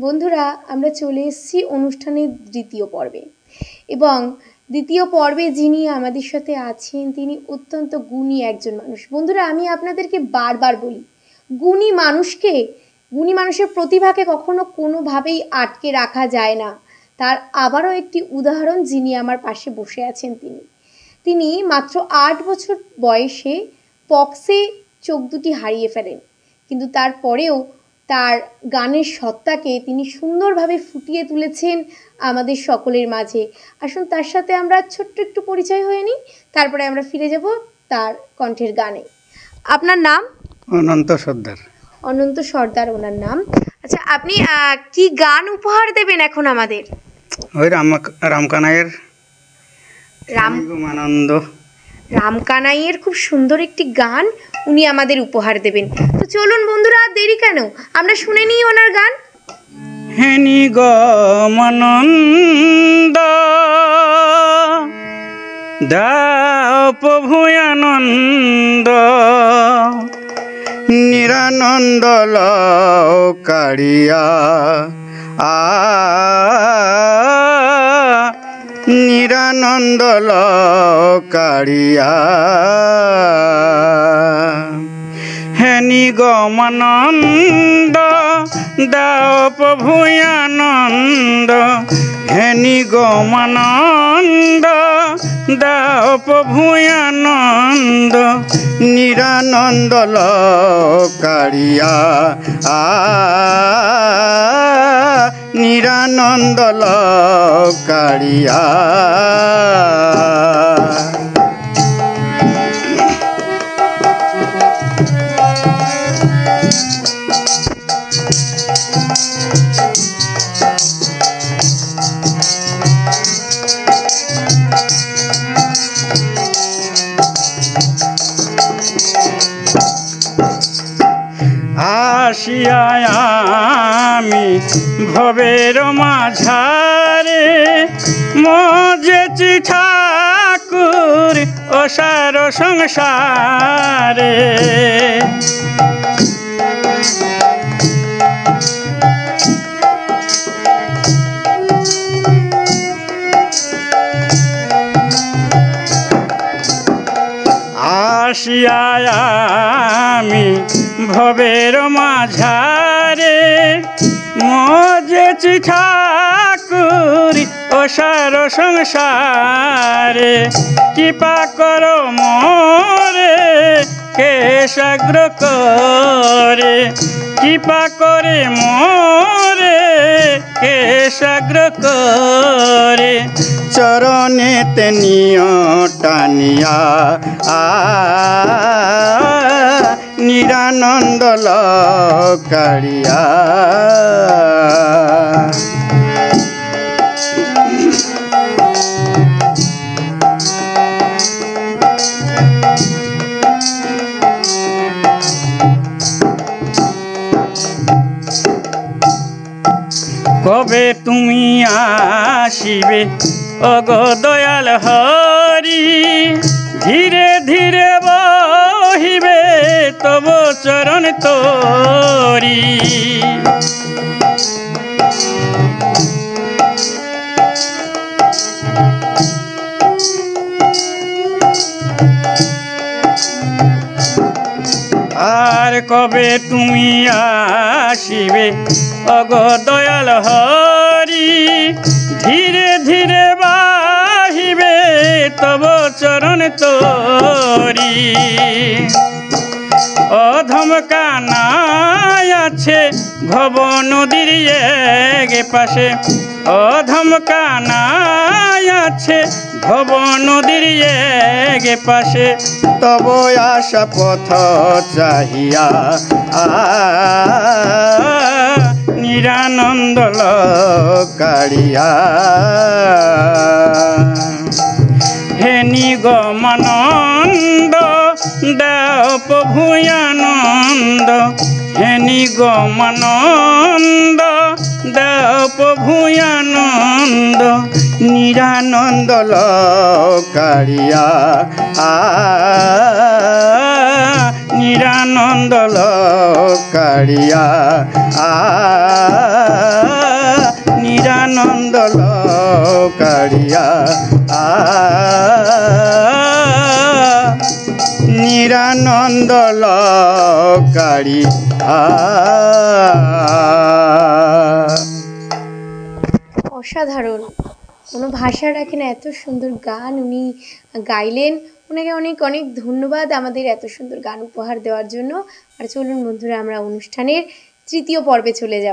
বন্ধুরা, আমরা চলে এসেছি অনুষ্ঠানের দ্বিতীয় পর্বে এবং দ্বিতীয় পর্বে যিনি আমাদের সাথে আছেন তিনি অত্যন্ত গুণী একজন মানুষ। বন্ধুরা, আমি আপনাদেরকে বারবার বলি, গুণী মানুষের প্রতিভাকে কখনো কোনোভাবেই আটকে রাখা যায় না। তার আবারও একটি উদাহরণ, যিনি আমার পাশে বসে আছেন তিনি মাত্র 8 বছর বয়সে পক্সে চোখ দুটি হারিয়ে ফেলেন, কিন্তু তারপরেও তার গানের সত্তাকে তিনি সুন্দরভাবে ফুটিয়ে তুলেছেন আমাদের সকলের মাঝে। আসুন তার সাথে আমরা ছোট্ট একটু পরিচয় হয়ে নিই, তারপরে আমরা ফিরে যাব তার কণ্ঠের গানে। আপনার নাম? অনন্ত সর্দার। অনন্ত সর্দার ওনার নাম। আচ্ছা, আপনি কি গান উপহার দেবেন এখন আমাদের? ওই রামকানাইয়ের আনন্দ। রামকানাইয়ের খুব সুন্দর একটি গান উনি আমাদের উপহার দেবেন। তো চলুন বন্ধুরা, আর দেরি কেন, আমরা শুনে নিই ওনার গান। হেনি গমনন্দ দাও প্রভু আনন্দ, নিরানন্দ লও কাড়িয়া নিরানন্দ লও কাড়িয়া। হেনি গমনন্দ দাও প্রভু আনন্দ, হেনি গমনন্দ দাও প্রভু আনন্দ, নিরানন্দ লও কাড়িয়া নিরানন্দ লও কাড়িয়া। আসিয়ায় আমি ভবের মাঝারে মজেছি ঠাকুর অসার সংসারে। আসিয়ায় আমি ভবের মাঝারে মজেছি ঠাকুর অসার সংসারে। কৃপা করো মোরে কেশাগ্র করে, কৃপা করে মোরে কেশাগ্র করে, চরণেতে নিয় টানিয়া নিরানন্দ লও কাড়িয়া। কবে তুমি আসিবে ওগো দয়াল হরি, ধীরে ধীরে বহিবে তব চরণ তোরি। আর কবে তুমি আসিবে ওগো দয়াল হরি, ধীরে ধীরে বাহিবে তব চরণ তোরি। অধম কানাই আছে ভব নদীর এক পাশে, অধম কানাই আছে ভব নদীর এক পাশে, তব আশা পথ চাহিয়া নিরানন্দ লও কাড়িয়া। হেনি গমনন্দ দাও প্রভু আনন্দ, হেনি গমনন্দ দাও প্রভু আনন্দ, নিরানন্দ লও কাড়িয়া নিরানন্দ লও কাড়িয়া কারিয়া নিরানন্দ কারিয়া। অসাধারণ, কোনো ভাষা রাখে না, এত সুন্দর গান উনি গাইলেন। ওনাকে অনেক অনেক ধন্যবাদ আমাদের এত সুন্দর গান উপহার দেওয়ার জন্য। আর চলুন বন্ধুরা, আমরা অনুষ্ঠানের তৃতীয় পর্বে চলে যাব।